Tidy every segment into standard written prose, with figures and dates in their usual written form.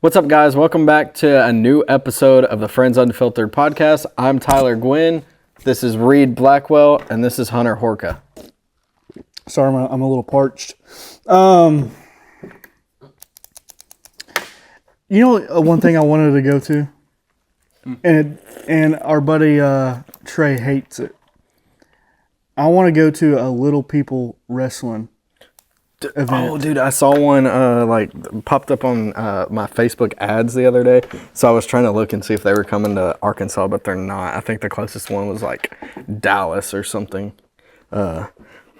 What's up, guys? Welcome back to a new episode of the Friends Unfiltered podcast. I'm Tyler Gwynn. This is Reed Blackwell, and this is Hunter Horka. Sorry, I'm a little parched. You know, one thing I wanted to go to, and our buddy Trey hates it. I want to go to a Little People wrestling event. Oh, dude, I saw one popped up on my Facebook ads the other day. So I was trying to look and see if they were coming to Arkansas, but they're not. I think the closest one was like Dallas or something. But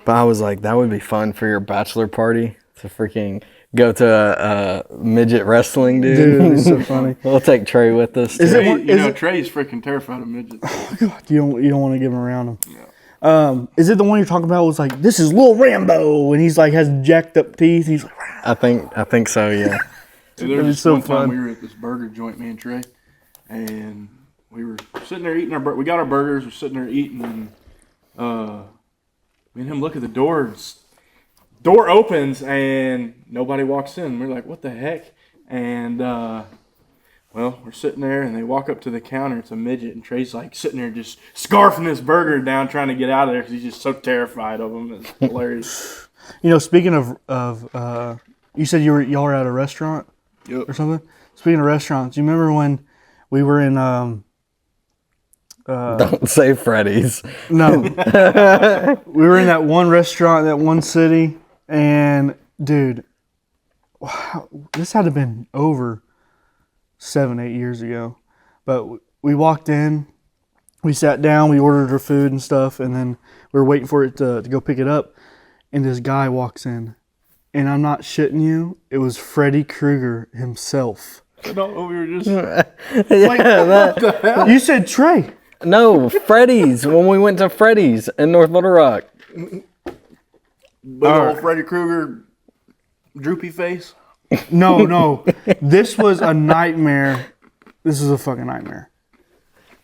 I was like, that would be fun for your bachelor party to freaking go to midget wrestling, dude. Dude, it's so funny. We'll take Trey with us. Trey's freaking terrified of midgets. Oh, God, you don't want to get him around him. No. Is it the one you're talking about? Was like, this is Lil Rambo, and he's like has jacked up teeth. He's like, I think so, yeah. So there was so one time we were at this burger joint, me and Trey, and we were sitting there eating we got our burgers. We're sitting there eating, and me and him look at the door. Door opens and nobody walks in. We're like, what the heck? And well, we're sitting there, and they walk up to the counter. It's a midget, and Trey's like sitting there just scarfing this burger down, trying to get out of there because he's just so terrified of him. It's hilarious. You know, speaking of you said y'all were at a restaurant or something. Speaking of restaurants, you remember when we were in Don't say Freddy's. No, we were in that one restaurant, that one city, and dude, wow, this had to have been over 7-8 years ago. But we walked in, we sat down, we ordered our food and stuff, and then we were waiting for it to go pick it up. And this guy walks in, and I'm not shitting you, it was Freddy Krueger himself. No, we were just What the hell? You said Trey. No, Freddy's. When we went to Freddy's in North Little Rock. Big old Freddy Krueger droopy face. No. This was a nightmare. This is a fucking nightmare.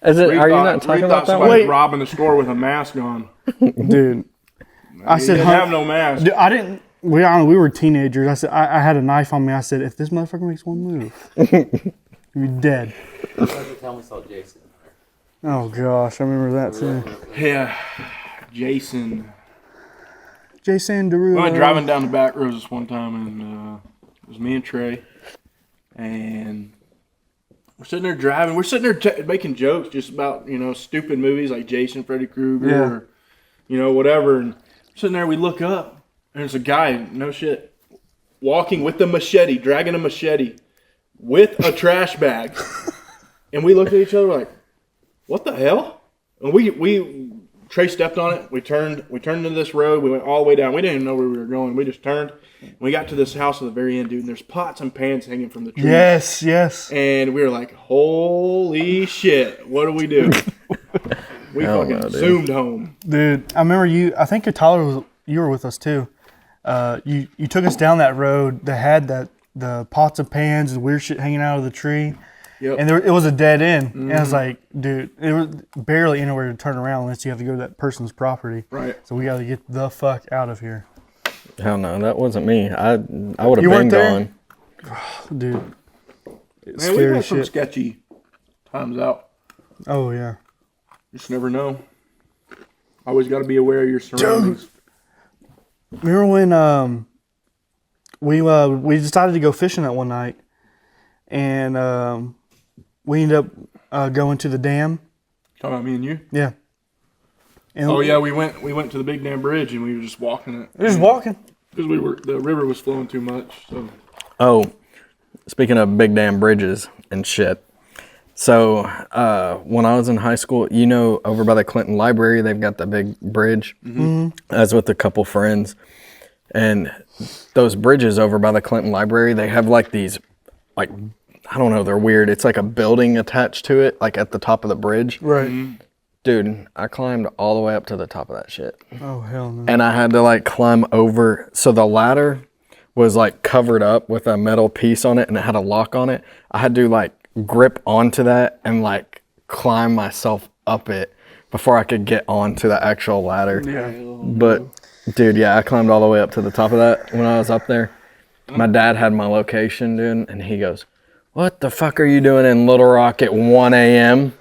Are you not talking about that one? one? Robbing the store with a mask on. Dude. I said, didn't have no mask. Dude, I didn't. We were teenagers. I said, I had a knife on me. I said, if this motherfucker makes one move, you're dead. Tell me saw Jason. Oh gosh, I remember that too. Yeah, Jason Derulo. I went driving down the back roads this one time, and it was me and Trey, and we're sitting there driving. We're sitting there making jokes just about stupid movies like Jason, Freddy Krueger, or whatever. And sitting there, we look up, and there's a guy, no shit, walking with a machete, dragging a machete with a trash bag, and we looked at each other like, what the hell? And Trey stepped on it. We turned into this road. We went all the way down. We didn't even know where we were going. We just turned. We got to this house at the very end, dude, and there's pots and pans hanging from the trees. Yes. And we were like, holy shit, what do we do? We zoomed home. Dude, I remember you, I think Tyler, you were with us too. You took us down that road that had the pots and pans and weird shit hanging out of the tree. Yep. And it was a dead end. Mm-hmm. And I was like, dude, it was barely anywhere to turn around unless you have to go to that person's property. Right. So we got to get the fuck out of here. Hell no, that wasn't me. I would have You been weren't there? gone. Dude. Man, we've had some sketchy times out. Oh, yeah. Just never know. Always got to be aware of your surroundings. Dude. Remember when we decided to go fishing that one night, and we ended up going to the dam. Talking about me and you? Yeah. And we went to the Big Dam Bridge, and we were just walking it. Just walking. Because the river was flowing too much. So. Oh, speaking of big damn bridges and shit. So when I was in high school, over by the Clinton Library, they've got the big bridge. Mm-hmm. I was with a couple friends. And those bridges over by the Clinton Library, they have like these, like, I don't know, they're weird. It's like a building attached to it, like at the top of the bridge. Right. Mm-hmm. Dude, I climbed all the way up to the top of that shit. Oh, hell no. And I had to like climb over. So the ladder was like covered up with a metal piece on it, and it had a lock on it. I had to like grip onto that and like climb myself up it before I could get onto the actual ladder. Yeah. But dude, yeah, I climbed all the way up to the top of that when I was up there. My dad had my location, dude, and he goes, what the fuck are you doing in Little Rock at 1 a.m.?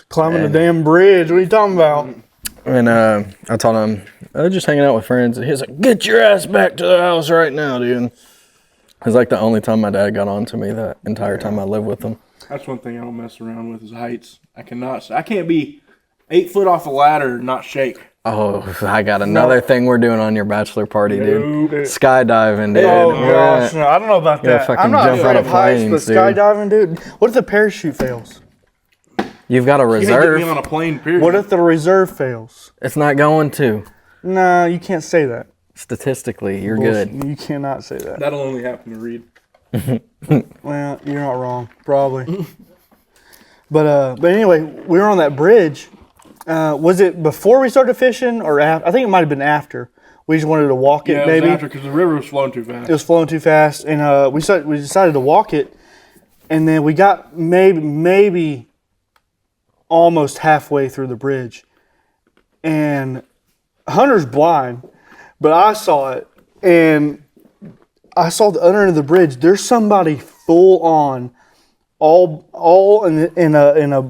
Climbing the damn bridge. What are you talking about? And I told him, just hanging out with friends. And he was like, get your ass back to the house right now, dude. It was like the only time my dad got on to me that entire time I lived with him. That's one thing I don't mess around with is heights. I can't be 8 foot off a ladder and not shake. Oh, I got another thing we're doing on your bachelor party, dude. Skydiving, dude. Oh, gosh. No, I don't know about that. fucking I'm not jump afraid out of of heights, but planes, dude. skydiving, dude. What if the parachute fails? You've got a You can't get reserve. me on a plane, period. What if the reserve fails? It's not going to. No, you can't say that. Statistically, you're good. You cannot say that. That'll only happen to Reed. Well, you're not wrong, probably. But anyway, we were on that bridge. Was it before we started fishing or after? I think it might have been after. We just wanted to walk it, Yeah, maybe. it was after because the river was flowing too fast. It was flowing too fast, and we decided to walk it, and then we got maybe almost halfway through the bridge, and Hunter's blind, but I saw it, and I saw the other end of the bridge. There's somebody full on, all in a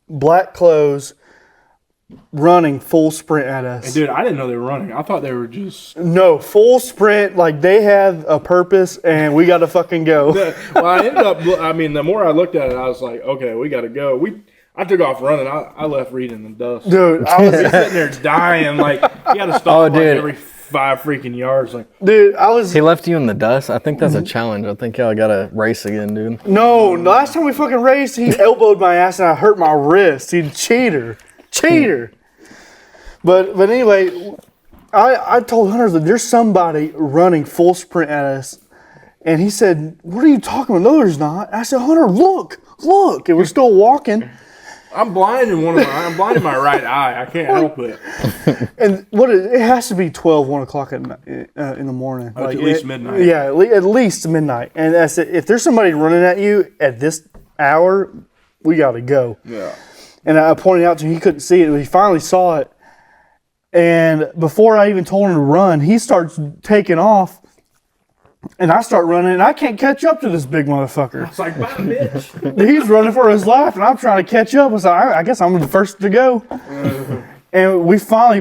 black clothes, running full sprint at us. And dude, I didn't know they were running. I thought they were just. No, full sprint, like they have a purpose, and we got to fucking go. Well, I ended up. I mean, the more I looked at it, I was like, okay, we got to go. I took off running. I left Reed in the dust. Dude, I was He's sitting there dying. Like, you got to stop Oh, like dude. every 5 freaking yards. Like, He left you in the dust? I think that's a challenge. I think y'all got to race again, dude. No, last time we fucking raced, he elbowed my ass and I hurt my wrist. He cheater. But anyway, I told Hunter that there's somebody running full sprint at us, and he said, "What are you talking about?" No, there's not. I said, "Hunter, look," and we're still walking. I'm blind in I'm blind in my right eye. I can't help it. And it has to be 1 o'clock in the morning. Oh, it's at least midnight. Yeah, at least midnight. And that's it. If there's somebody running at you at this hour, we got to go. Yeah. And I pointed out to him, he couldn't see it, but he finally saw it. And before I even told him to run, he starts taking off. And I start running, and I can't catch up to this big motherfucker. It's like, bye, bitch. He's running for his life, and I'm trying to catch up. So I guess I'm the first to go. And we finally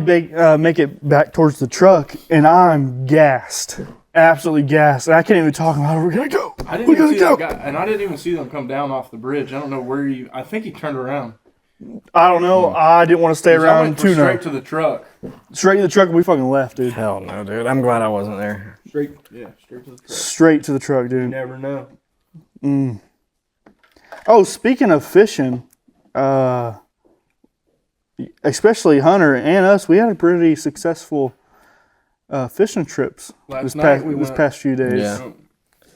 make it back towards the truck, and I'm gassed. Absolutely gassed. And I can't even talk about it. We're going to go. I didn't even see that guy, and I didn't even see them come down off the bridge. I don't know where I think he turned around. I don't know. I didn't want to stay I around went too straight long. to the truck. Straight to the truck, and we fucking left, dude. Hell no, dude. I'm glad I wasn't there. Straight to the truck. Straight to the truck, You dude. never know. Oh, speaking of fishing, especially Hunter and us, we had a pretty successful fishing trips Last night we this went- past few days. Yeah.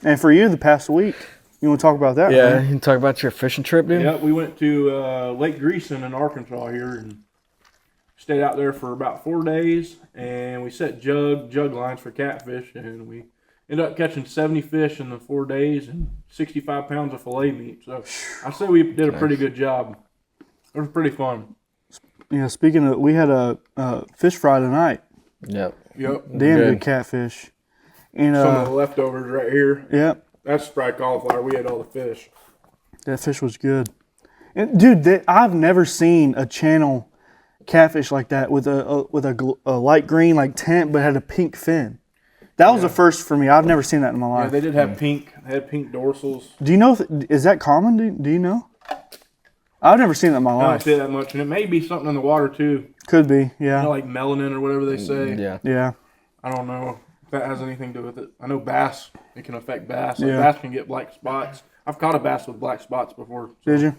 And for you, the past week. You want to talk about that? Yeah, right? you can talk about your fishing trip, dude? Yeah, we went to Lake Greason in Arkansas here and stayed out there for about 4 days. And we set jug lines for catfish, and we ended up catching 70 fish in the 4 days and 65 pounds of filet meat. So I say we did a pretty good job. It was pretty fun. Yeah. Speaking of, we had a fish fry tonight. Yep. Yep. Damn Good. good catfish. And Some of the leftovers right here. yeah, That's fried cauliflower. We had all the fish. that fish was good. And dude, I've never seen a channel catfish like that with a light green like tint, but had a pink fin. That was the first for me. I've never seen that in my Yeah, life. they did have pink. They had pink dorsals. Do you know? Is that common? Do you know? I've never seen that in my I don't life. see that much, and it may be something in the water too. Could be. Yeah. You know, like melanin or whatever they say. Yeah. Yeah. I don't know if that has anything to do with it. I know bass. It can affect bass. Like Yeah. bass can get black spots. I've caught a bass with black spots before. Did you?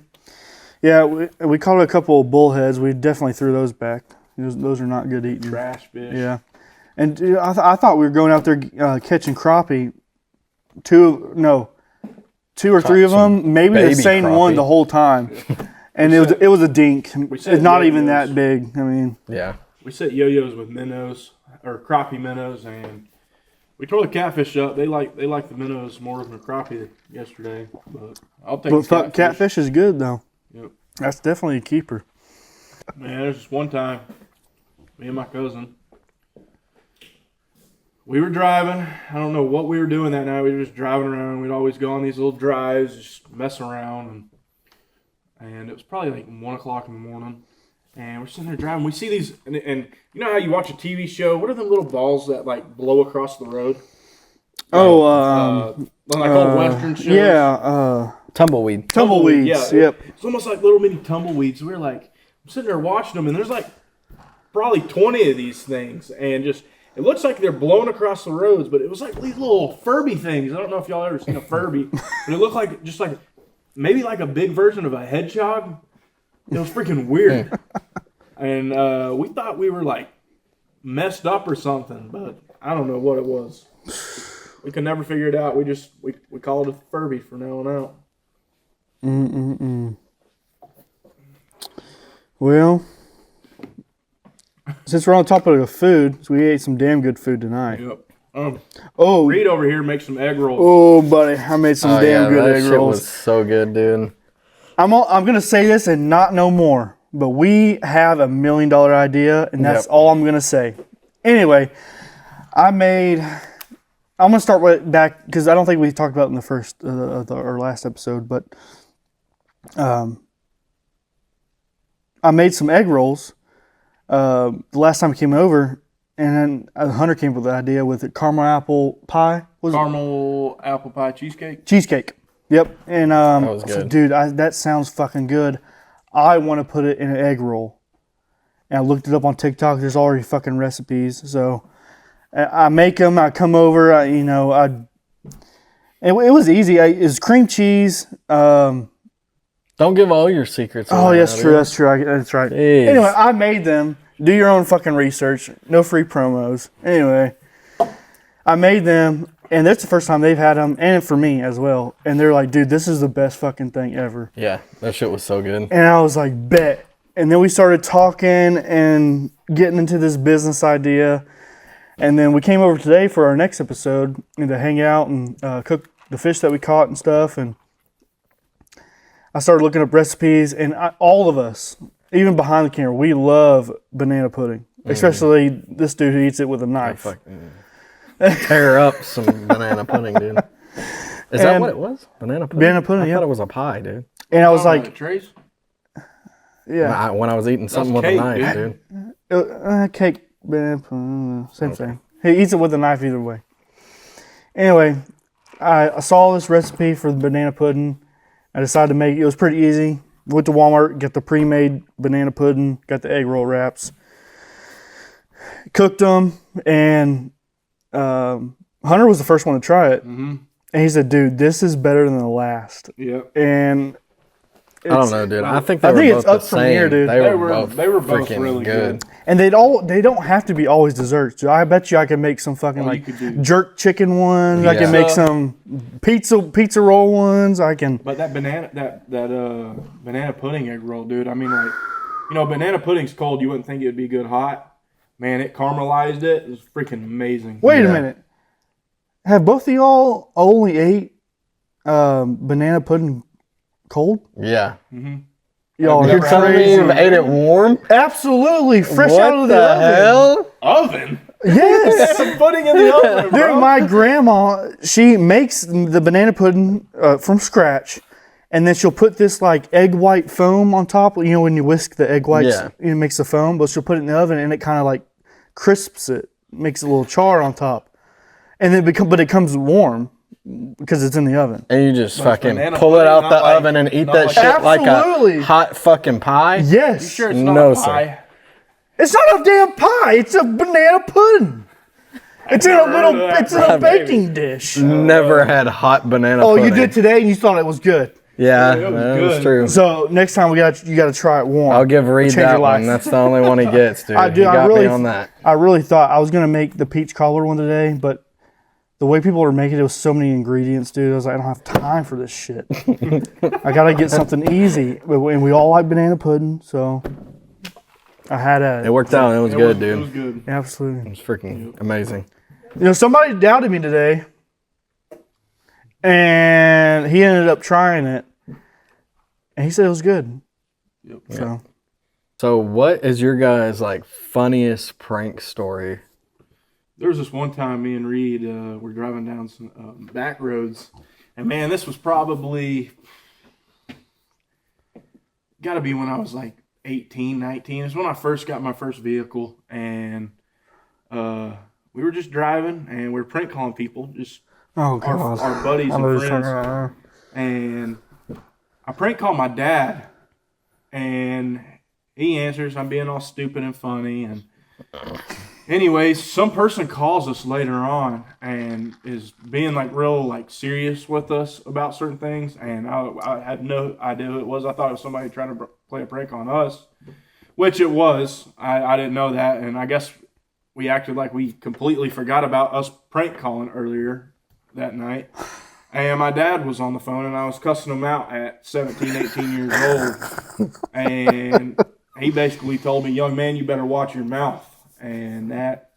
Yeah, we caught a couple of bullheads. We definitely threw those back. Those are not good eating. Trash fish. Yeah. And dude, I thought we were going out there catching crappie. Two or three of them, maybe the baby same one crappie. the whole time. And it was a dink. It's said not even yo-yos. that big. I mean, Yeah. We set yo-yos with minnows or crappie minnows, and we tore the catfish up. They like the minnows more than the crappie yesterday. But I'll take but the catfish is good though. Yep. That's definitely a keeper. Man, there's just one time, me and my cousin, we were driving. I don't know what we were doing that night. We were just driving around. We'd always go on these little drives, just messing around. And it was probably like 1 o'clock in the morning. And we're sitting there driving. We see these, and you know how you watch a TV show? What are them little balls that like blow across the road? Like old Western shows? Yeah. Tumbleweed. Tumbleweeds. Yeah. Yep. It's almost like little mini tumbleweeds. We were like, I'm sitting there watching them, and there's like probably 20 of these things. And just, it looks like they're blowing across the roads, but it was like these little Furby things. I don't know if y'all ever seen a Furby, but it looked like just like maybe like a big version of a hedgehog. It was freaking weird. And we thought we were like messed up or something, but I don't know what it was. We could never figure it out. We called it a Furby from now on out. Well, since we're on top of the food, so we ate some damn good food tonight. Yep. Oh, Reed over here makes some egg rolls. oh, buddy, I made some damn good that egg shit rolls. was so good, dude. I'm gonna say this and not no more, but we have $1 million idea, and that's all I'm gonna say. Anyway, I'm gonna start with back because I don't think we talked about it in the first our last episode, but I made some egg rolls the last time I came over, and then Hunter came up with the idea with it caramel apple pie. Caramel apple pie Cheesecake. Yep. And was so, good. dude, that sounds fucking good. I want to put it in an egg roll. And I looked it up on TikTok. There's already fucking recipes. So I make them. I come over. It was easy. It was cream cheese. Don't give all your secrets Oh, away, that's dude. true. That's true. That's right. Jeez. Anyway, I made them. Do your own fucking research. No free promos. Anyway, I made them. And that's the first time they've had them, and for me as well. And they're like, dude, this is the best fucking thing ever. Yeah, that shit was so good. And I was like, bet. And then we started talking and getting into this business idea. And then we came over today for our next episode and to hang out and cook the fish that we caught and stuff. And I started looking up recipes, and all of us, even behind the camera, we love banana pudding. Especially this dude who eats it with a knife. Tear up some banana pudding, dude. Is that what it was? Banana pudding? Banana pudding, I thought it was a pie, dude. And I was like, Trace? yeah. When I was eating something with cake, a knife, dude. Cake, banana pudding, same thing. He eats it with a knife either way. Anyway, I saw this recipe for the banana pudding. I decided to make it. It was pretty easy. Went to Walmart, got the pre-made banana pudding, got the egg roll wraps, cooked them, and Hunter was the first one to try it. Mm-hmm. And he said, dude, this is better than the last. Yep. And I don't know, dude. I think it's both up the from same. here, dude. They They were both freaking really good. And they don't have to be always desserts. Dude. I bet you I can make some fucking you could do- jerk chicken ones. I Yeah. can make some pizza roll ones. I can. But that banana pudding egg roll, dude. I mean, like, banana pudding's cold. You wouldn't think it would be good hot. Man, it caramelized it. It was freaking amazing. Wait a minute. Have both of y'all only ate banana pudding cold? Yeah. Y'all You're are telling me crazy. you ate it warm? Absolutely, fresh What out of the oven. hell? Oven? Yes. Some pudding in the oven, Dude, bro. my grandma, she makes the banana pudding from scratch, and then she'll put this like egg white foam on top. You know when you whisk the egg whites, Yeah. it makes the foam, but she'll put it in the oven, and it kind of like crisps it, makes a little char on top, and then but it comes warm because it's in the oven. And you just fucking banana pull it pudding, out not the like- oven and eat not that like- shit like Absolutely. a hot fucking pie? Yes, Sure, it's not No, a sir. pie. it's not a damn pie; it's a banana pudding. It's in a never heard little, of that, it's in a bro. baking dish. Never had hot banana Oh, pudding. you did today, and you thought it was good. Yeah, it was that was good. true. So next time you got to try it warm. I'll give Reed Change your that life. one. That's the only one he gets, dude. I do. He got I really, me on that. I really thought I was gonna make the peach cobbler one today, but the way people were making it was so many ingredients, dude. I was like, I don't have time for this shit. I gotta get something easy, and we all like banana pudding, so I had It a worked out. It was good, It was dude. good. absolutely. It was freaking amazing. Somebody doubted me today, and he ended up trying it, and he said it was good. Yep. So. So, what is your guys' like funniest prank story There was this one time me and Reed were driving down some back roads, and man, this was probably got to be when I was like 18, 19. It's when I first got my first vehicle, and we were just driving, and we were prank calling people, just Oh god. our buddies I know and what you're talking friends. about. And I prank called my dad, and he answers. I'm being all stupid and funny, and anyways, some person calls us later on and is being like real like serious with us about certain things, and I had no idea who it was. I thought it was somebody trying to play a prank on us, which it was. I didn't know that, and I guess we acted like we completely forgot about us prank calling earlier that night. And my dad was on the phone, and I was cussing him out at 17, 18 years old. And he basically told me, young man, you better watch your mouth. And that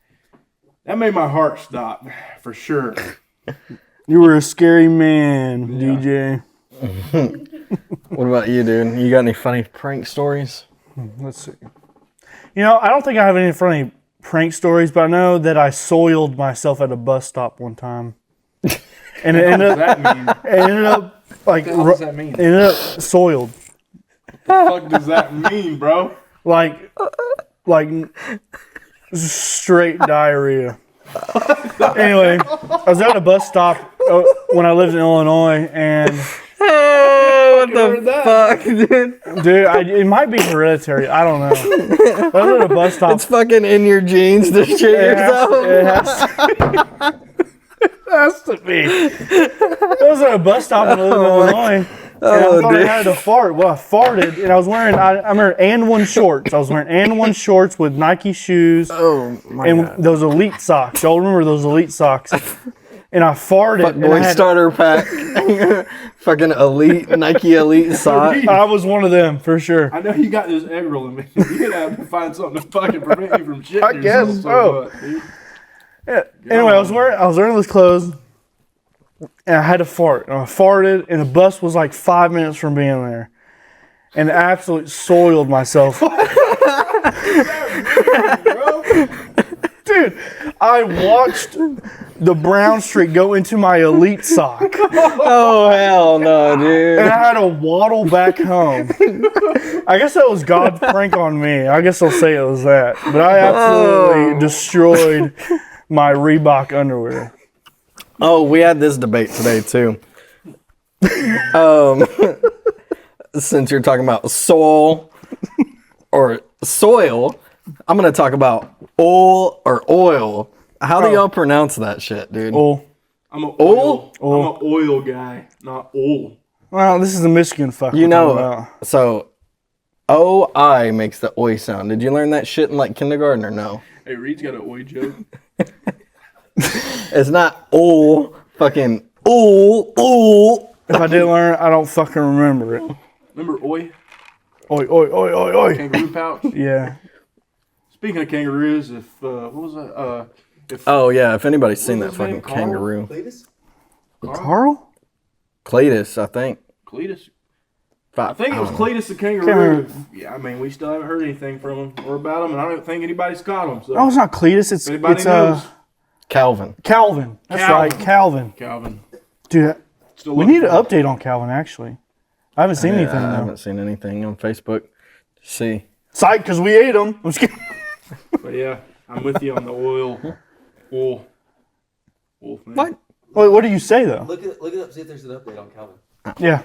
made my heart stop, for sure. You were a scary man, DJ. What about you, dude? You got any funny prank stories? Let's see. You know, I don't think I have any funny prank stories, but I know that I soiled myself at a bus stop one time. And it What does that mean? ended up like What the hell does that mean? it ended up soiled. What the fuck does that mean, bro? Like straight diarrhea. Anyway, I was at a bus stop when I lived in Illinois, and Oh, what the fuck, dude? dude, it might be hereditary. I don't know. I was at a bus stop. It's fucking in your genes to shit yourself. It has to be. I was at a bus stop in Illinois. And I thought I had to fart. Well, I farted, and I was wearing I'm wearing and one shorts. I was wearing and one shorts with Nike shoes Oh my and god. those elite socks. Y'all remember those elite socks? And I farted. Fuck and boy I had- starter pack. Fucking elite Nike elite sock. I was one of them for sure. I know you got this egg roll in me. You're going to have to find something to fucking prevent you from shitting I guess yourself so. much, dude. Yeah. Anyway, I was wearing those clothes, and I had to fart. And I farted, and the bus was like 5 minutes from being there, and absolutely soiled myself. Dude, I watched the brown streak go into my elite sock, Oh hell no, dude. and I had to waddle back home. I guess that was God's prank on me. I guess I'll say it was that. But I absolutely destroyed my Reebok underwear. Oh, we had this debate today too. Since you're talking about soil or soil, I'm gonna talk about oil or oil. How do y'all pronounce that shit, dude? Oh, I'm an Oil? oil guy, not oil. well, this is a Michigan fuck. You we're talking know, about. so O-I makes the oi sound. Did you learn that shit in like kindergarten or no? Hey, Reed's got an oi joke. It's not oil, fucking oil. If I didn't learn it, I don't fucking remember it. Remember oi? Oi, oi, oi, oi, oi. Kangaroo pouch? Yeah. Speaking of kangaroos, if, what was that? Oh yeah, if anybody's seen that What was his fucking name? Carl? kangaroo. Cletus? Carl? Cletus, I think. Cletus? I think it was don't know. Cletus the kangaroo. Yeah, I mean, we still haven't heard anything from him or about him, and I don't think anybody's caught him. So. No, it's not Cletus. It's Anybody it's knows? Calvin. Calvin. That's Calvin. right, Calvin. Calvin. Dude, Still we looking need an for him. update on Calvin. Actually, I haven't seen anything I though. haven't seen anything on Facebook. See. Psych, because we ate them. I'm just kidding. But yeah, I'm with you on the oil thing. What? Wait, what do you say though? Look it up, see if there's an update on Calvin. Yeah.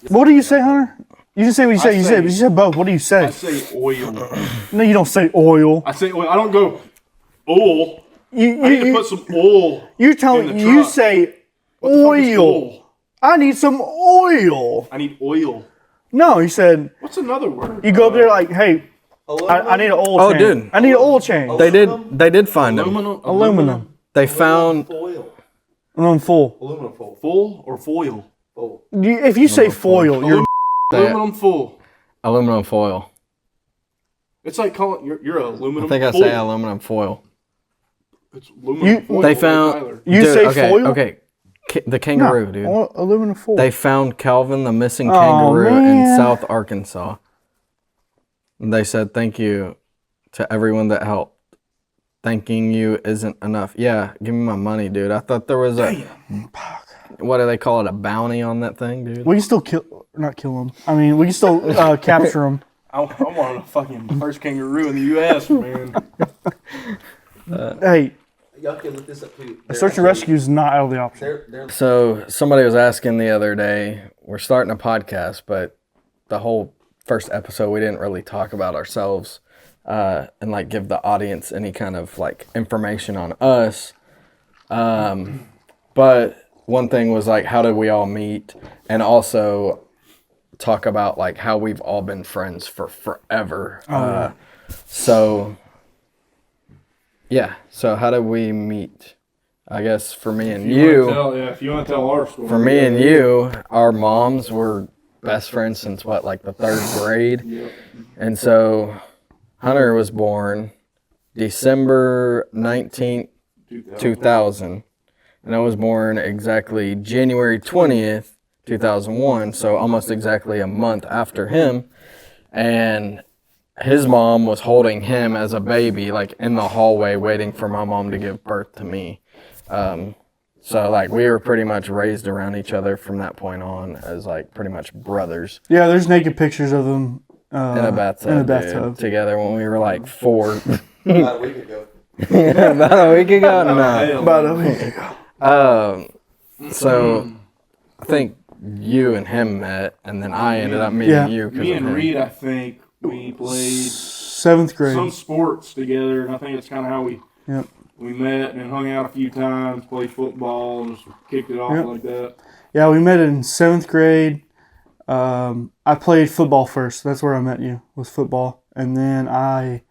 What do you say, Hunter? You just say what you say. You said both. What do you say? I say oil. No, you don't say oil. I say oil. I don't go oil. I need to You put some oil. you're in telling the you truck. say What the fuck is oil. I need some oil. I need oil. No, you said What's another word? you go up there like, hey, I need an oil Oh, change. dude. I need an oil change. They did find him. Aluminum. They found Foil. No, I'm full. Aluminum foil. Full or foil? Foil. If you say foil, you're Aluminum full. aluminum foil. It's like calling you're a aluminum. I think I foil. say aluminum foil. It's aluminum You- foil. They like found. Tyler. You Dude, say okay, foil? Okay. The kangaroo, dude. aluminum foil. They found Calvin, the missing Oh, kangaroo, in man. South Arkansas. And they said thank you to everyone that helped. thanking you isn't enough. Yeah, give me my money, dude. I thought there was a, what do they call it, a bounty on that thing, dude? We can still not kill them. I mean, we can still capture them. I want a fucking first kangaroo in the U.S., man. Hey, Y'all can look this up too. search and rescue is not out of the option. They're So somebody was asking the other day, we're starting a podcast, but the whole first episode, we didn't really talk about ourselves and like give the audience any kind of like information on us. But one thing was like, how did we all meet? And also talk about like how we've all been friends for forever. So yeah, so how did we meet? I guess for me and you, If you want to tell our story. for me and you, our moms were best friends since what, like the 3rd grade? Yep. And so Hunter was born December 19th, 2000. And I was born exactly January 20th, 2001. So almost exactly a month after him. And his mom was holding him as a baby, like in the hallway, waiting for my mom to give birth to me. So like we were pretty much raised around each other from that point on as like pretty much brothers. Yeah, there's naked pictures of them In a bathtub, in a dude, bathtub. together when we were like 4. about a week ago. About a week ago? No. About a week ago. So I think you and him met, and then I ended up meeting Yeah. you. 'Cause Me of and him. Reed, I think we played 7th grade. some sports together, and I think that's kind of how Yep. we met and hung out a few times, played football, and just kicked it off Yep. like that. Yeah, we met in 7th grade. I played football first. That's where I met you, was football. And then I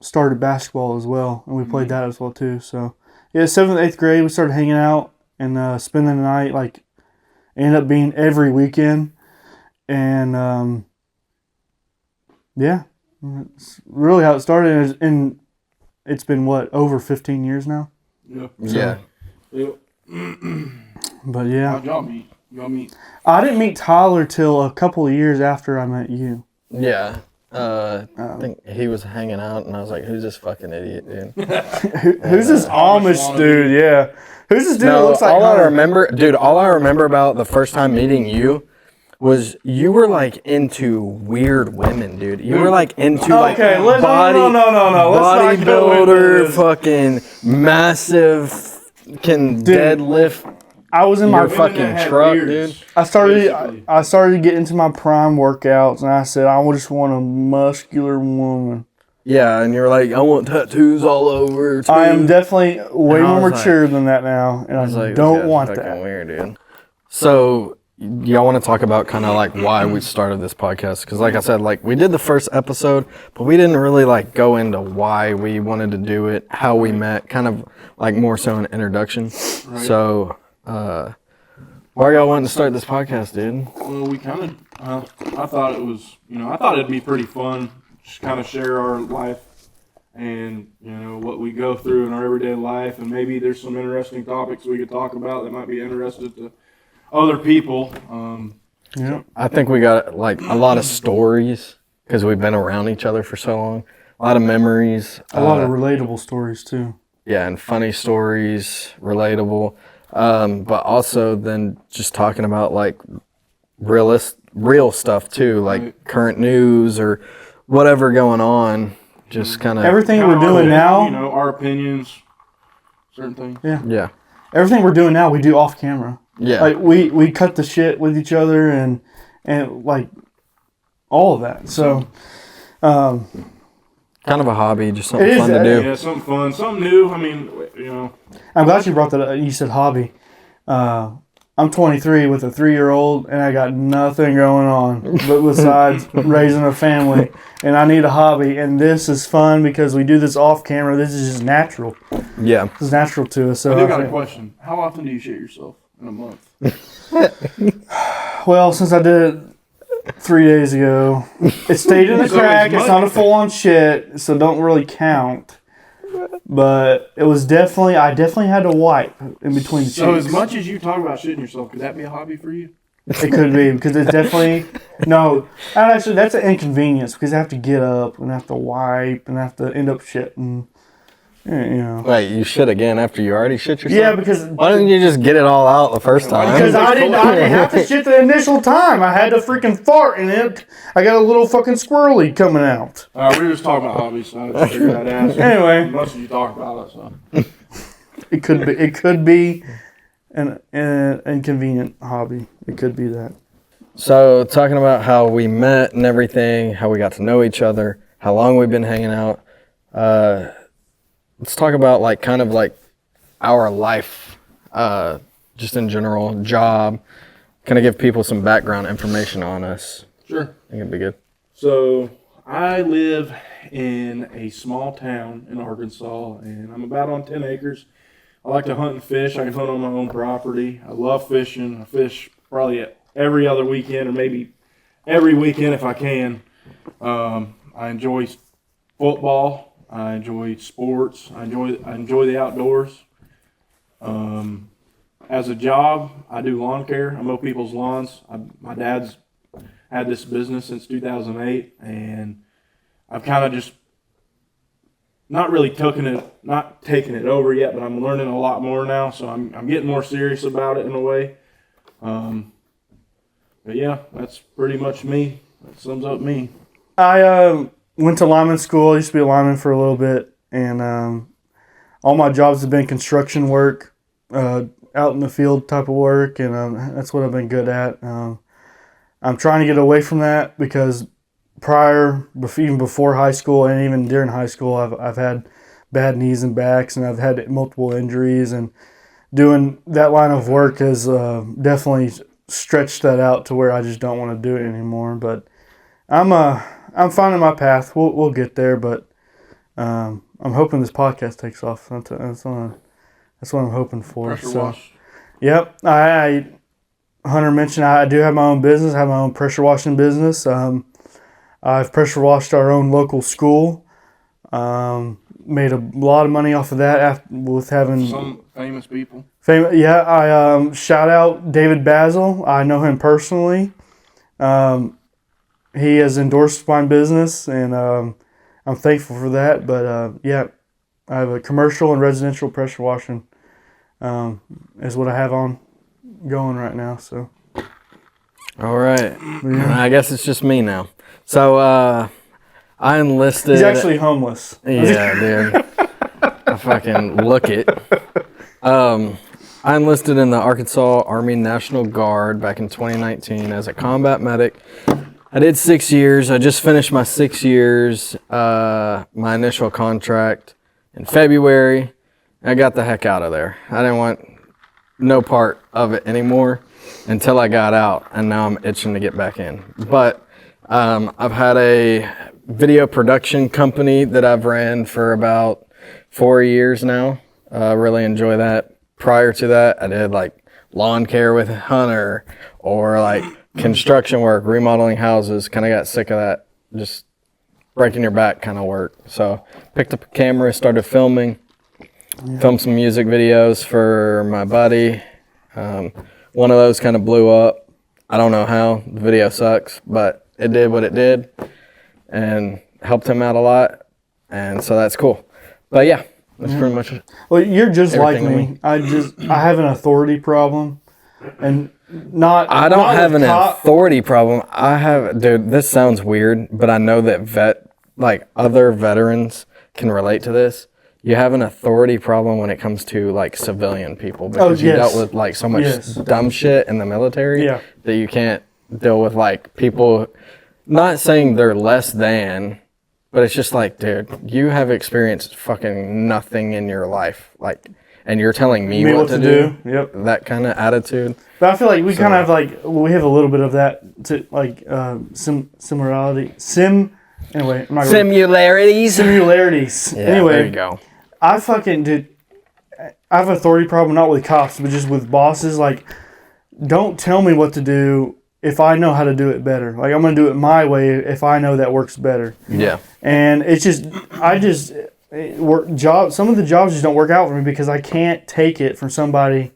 started basketball as well, and we played that as well too. So, yeah, 7th, 8th grade, we started hanging out and spending the night. Like, ended up being every weekend. And, yeah, it's really how it started. And it's been, what, over 15 years now? Yeah. Yeah. Yep. But, yeah. How'd y'all meet? Y'all meet? I didn't meet Tyler till a couple of years after I met you. Yeah. I think he was hanging out, and I was like, "Who's this fucking idiot, dude?" Who's this Amish dude? Yeah. Who's this dude that looks like all I Hunter? remember, dude, all I remember about the first time meeting you was you were like into weird women, dude. You were like into like Okay, no. Let's not go into bodybuilder, this. fucking massive, can deadlift I was in your my Women fucking that had truck, beards, dude. I basically. started getting into my prime workouts, and I said I just want a muscular woman. Yeah, and you're like, I want tattoos all over. Too. I am definitely way And I more was like- mature than that now, and I It's like, this don't guy's want fucking that. Weird, dude. So, y'all want to talk about kind of like why we started this podcast? Because, like I said, like we did the first episode, but we didn't really like go into why we wanted to do it, how we met, kind of like more so an introduction. So, why y'all wanting to start this podcast, dude? Well, we kind of, I thought it was, I thought it'd be pretty fun, just kind of share our life and, what we go through in our everyday life. And maybe there's some interesting topics we could talk about that might be interested to other people. Yeah. I think we got like a lot of stories because we've been around each other for so long. A lot of memories. A lot of relatable stories too. Yeah, and funny stories, relatable. But also then just talking about like real stuff too, like current news or whatever going on. Just kind of Everything we're doing now, our opinions, certain things. yeah, everything we're doing now, we do off camera. yeah, Like we cut the shit with each other and like all of that. So kind of a hobby, just something It is, fun to do. Yeah, something fun, something new. I mean, I'm glad you brought that up. You said hobby. I'm 23 with a 3-year-old, and I got nothing going on but besides raising a family, and I need a hobby. And this is fun because we do this off camera. This is just natural. Yeah, This is natural to us. So I do got a think- question. How often do you shit yourself in a month? well, since I did it 3 days ago, it stayed in the So crack. it's It's not a full-on shit, so don't really count. But it was I definitely had to wipe in between the So as cheeks. much as you talk about shitting yourself, could that be a hobby for you? It could be because it's definitely No, and actually, that's an inconvenience because I have to get up and I have to wipe and I have to end up shitting. You know. Wait, you shit again after you already shit yourself? Yeah, because Why didn't you just get it all out the first time? Because I didn't have to shit the initial time. I had to freaking fart and it. I got a little fucking squirrely coming out. We were just talking about hobbies, so I just figured I'd ask. Anyway. Most of you talk about it, so. It could be an inconvenient hobby. It could be that. So, talking about how we met and everything, how we got to know each other, how long we've been hanging out. Let's talk about like kind of like our life, just in general, job. Kind of give people some background information on us. Sure. I think it'd be good. So, I live in a small town in Arkansas, and I'm about on 10 acres. I like to hunt and fish. I can hunt on my own property. I love fishing. I fish probably every other weekend or maybe every weekend if I can. I enjoy football. I enjoy sports. I enjoy the outdoors. As a job, I do lawn care. I mow people's lawns. My dad's had this business since 2008, and I've kind of just not taking it over yet, but I'm learning a lot more now, so I'm getting more serious about it in a way. But yeah, that's pretty much me. That sums up me. I went to lineman school. I used to be a lineman for a little bit, and all my jobs have been construction work, out in the field type of work, and that's what I've been good at. I'm trying to get away from that because even before high school and even during high school, I've had bad knees and backs, and I've had multiple injuries, and doing that line of work has definitely stretched that out to where I just don't want to do it anymore. But I'm finding my path. We'll get there, but I'm hoping this podcast takes off. That's what I'm hoping for. Pressure wash. Yep. Hunter mentioned I do have my own business. I have my own pressure washing business. I've pressure washed our own local school. Made a lot of money off of that with having Some famous people. Yeah, I shout out David Basil. I know him personally. He has endorsed my business, and I'm thankful for that. But yeah, I have a commercial and residential pressure washing is what I have on going right now. So. All right. Yeah. I guess it's just me now. So I enlisted. He's actually homeless. Yeah, dude. I fucking look it. I enlisted in the Arkansas Army National Guard back in 2019 as a combat medic. I did 6 years. I just finished my 6 years, my initial contract in February. I got the heck out of there. I didn't want no part of it anymore until I got out, and now I'm itching to get back in. But I've had a video production company that I've ran for about 4 years now. Really enjoy that. Prior to that, I did like lawn care with Hunter or like construction work, remodeling houses. Kind of got sick of that, just breaking your back kind of work. So picked up a camera, started filming, filmed some music videos for my buddy. One of those kind of blew up. I don't know how. The video sucks, but it did what it did and helped him out a lot. And so that's cool. But yeah, that's pretty much it. Well, you're just like Everything me. I have an authority problem, and I don't have an authority problem. Dude, this sounds weird, but I know that other veterans can relate to this. You have an authority problem when it comes to like civilian people because you dealt with like so much dumb shit in the military that you can't deal with like people. Not saying they're less than, but it's just like, dude, you have experienced fucking nothing in your life, like, and you're telling me what to do. Yep. That kind of attitude. But I feel like we kind of have we have a little bit of that to like similarity. Anyway, Similarities. Similarities. Yeah, anyway, there you go. I have an authority problem, not with cops, but just with bosses. Like, don't tell me what to do if I know how to do it better. Like, I'm going to do it my way if I know that works better. Yeah. And it's just, some of the jobs just don't work out for me because I can't take it from somebody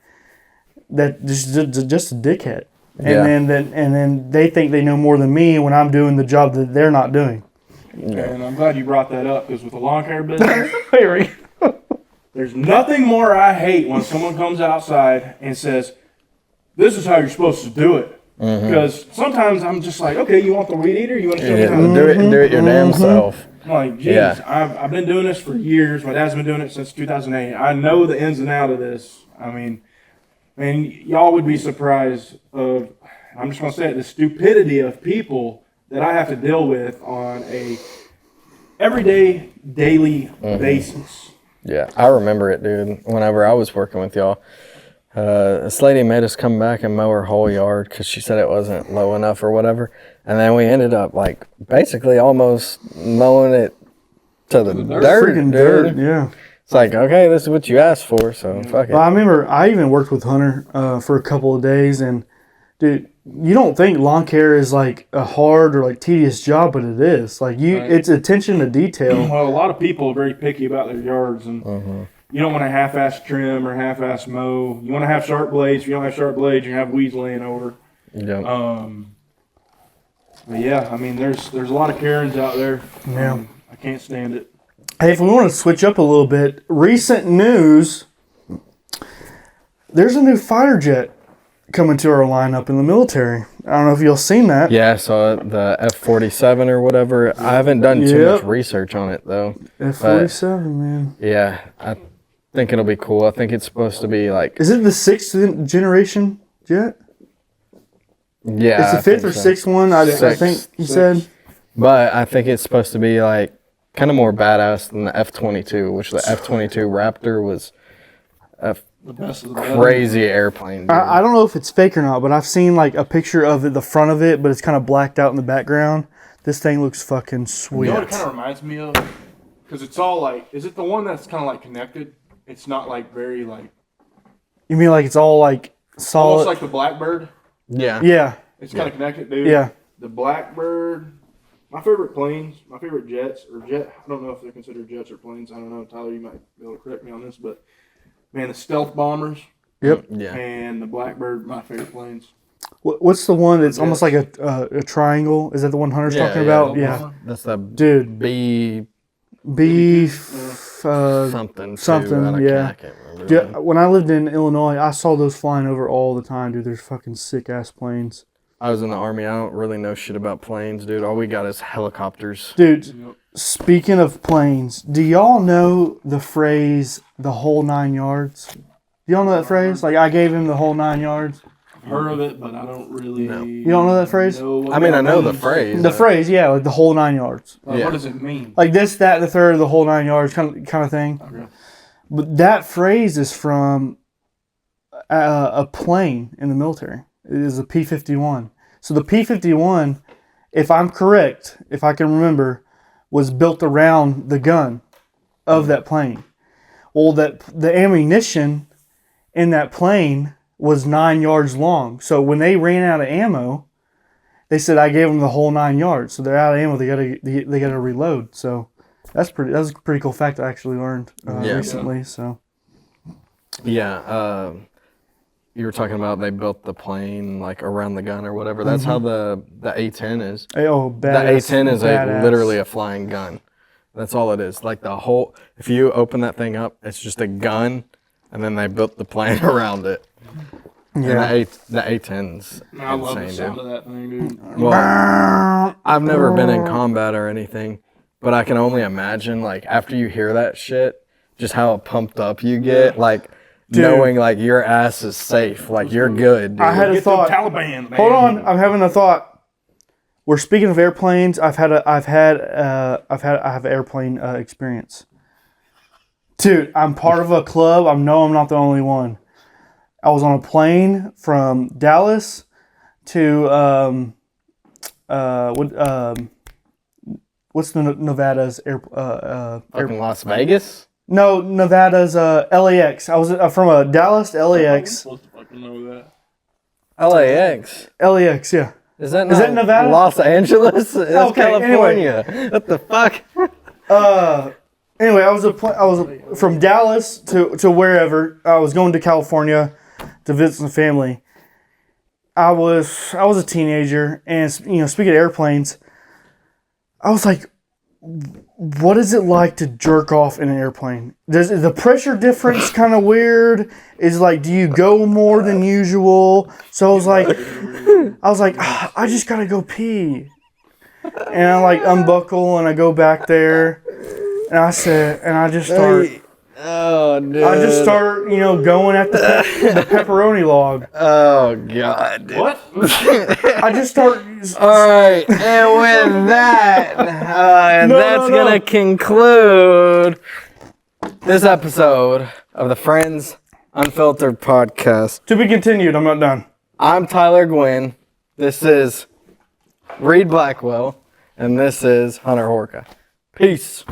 that just a dickhead. Yeah. and then they think they know more than me when I'm doing the job that they're not doing. And I'm glad you brought that up because with the lawn care business, Very. there's nothing more I hate when someone comes outside and says, "This is how you're supposed to do it." Because sometimes I'm just like, "Okay, you want the weed eater? You want to show me how to Do it your damn self. I'm like, geez, Yeah. I've been doing this for years. My dad's been doing it since 2008. I know the ins and outs of this. I mean, y'all would be surprised of, I'm just going to say it, the stupidity of people that I have to deal with on a everyday, daily basis. Yeah, I remember it, dude. Whenever I was working with y'all, this lady made us come back and mow her whole yard because she said it wasn't low enough or whatever. And then we ended up like basically almost mowing it to the dirt, Freaking dude. dirt, yeah. It's like, okay, this is what you asked for, so fuck it. Well, I remember I even worked with Hunter for a couple of days, and dude, you don't think lawn care is like a hard or like tedious job, but it is. Like it's attention to detail. Well, a lot of people are very picky about their yards, and you don't want to half-ass trim or half-ass mow. You want to have sharp blades. If you don't have sharp blades, you have weeds laying over. Yeah. But yeah, I mean, there's a lot of Karens out there. Yeah. I can't stand it. Hey, if we want to switch up a little bit, recent news, there's a new fighter jet coming to our lineup in the military. I don't know if you've seen that. Yeah, I saw it, the F-47 or whatever. I haven't done too much research on it, though. F-47, man. Yeah, I think it'll be cool. I think it's supposed to be like... Is it the 6th generation jet? Yeah, It's the fifth or sixth one, I think he said. But I think it's supposed to be like kind of more badass than the F-22, which the F-22 Raptor was a The best of the best. crazy airplane. Dude. I don't know if it's fake or not, but I've seen like a picture of it, the front of it, but it's kind of blacked out in the background. This thing looks fucking sweet. You know what it kind of reminds me of? Because it's all like, is it the one that's kind of like connected? It's not like very like, You mean like it's all like solid? almost like the Blackbird. Yeah. Yeah, It's kind of connected, dude. yeah. The Blackbird, my favorite planes, my favorite jets, or jet, I don't know if they're considered jets or planes. I don't know. Tyler, you might be able to correct me on this, but man, the stealth bombers Yep. Yeah. and the Blackbird, my favorite planes. What's the one that's almost like a triangle? Is that the one Hunter's talking about? Yeah. That's the Dude, B beef, something. something, yeah. I can't remember. Yeah, when I lived in Illinois, I saw those flying over all the time, dude. There's fucking sick ass planes. I was in the Army. I don't really know shit about planes, dude. All we got is helicopters. Dude, speaking of planes, do y'all know the phrase "the whole 9 yards"? Do y'all know that phrase? Like I gave him the whole 9 yards. I've heard of it, but I don't really. You don't know that phrase? what I mean, I know the means. phrase. The phrase, yeah, like the whole 9 yards. Like, Yeah. What does it mean? Like this, that, and the third, the whole 9 yards, kind of thing. Okay. But that phrase is from a plane in the military. It is a P-51. So the P-51, if I'm correct, if I can remember, was built around the gun of that plane. Well, the ammunition in that plane was 9 yards long. So when they ran out of ammo, they said I gave them the whole 9 yards. So they're out of ammo. They gotta reload. So that's a pretty cool fact I actually learned recently. So Yeah. You were talking about they built the plane like around the gun or whatever. That's how the A-10 is. oh, The badass, A-10 is badass. literally a flying gun. That's all it is. Like the whole, if you open that thing up, it's just a gun, and then they built the plane around it. Yeah. And the A-10's I love the insane, sound dude. of that thing, dude. Well, I've never been in combat or anything, but I can only imagine, like, after you hear that shit, just how pumped up you get, like, knowing, like, your ass is safe, like, you're good, dude. I had a Get thought. the Taliban, man. Hold on, I'm having a thought. We're speaking of airplanes. I have airplane experience. Dude, I'm part of a club. I know I'm not the only one. I was on a plane from Dallas to what's the Nevada's Fucking Las Vegas? No, Nevada's LAX. I was from Dallas to I'm LAX. supposed to fucking know that. LAX. LAX, yeah. Is that that Nevada? Los Angeles? That's Okay, California. What the fuck? Anyway, I was from Dallas to wherever. I was going to California to visit some family. I was a teenager, and speaking of airplanes, I was like, what is it like to jerk off in an airplane? Does the pressure difference kind of weird? Is like, do you go more than usual? So I was like, I just gotta go pee, and I like unbuckle and I go back there, and I just start. Oh, dude. I just start, going at the pepperoni log. Oh, God. Dude. What? I just start. All right, and with that, that's no. gonna conclude this episode of the Friends Unfiltered podcast. To be continued. I'm not done. I'm Tyler Gwynn. This is Reed Blackwell, and this is Hunter Horka. Peace.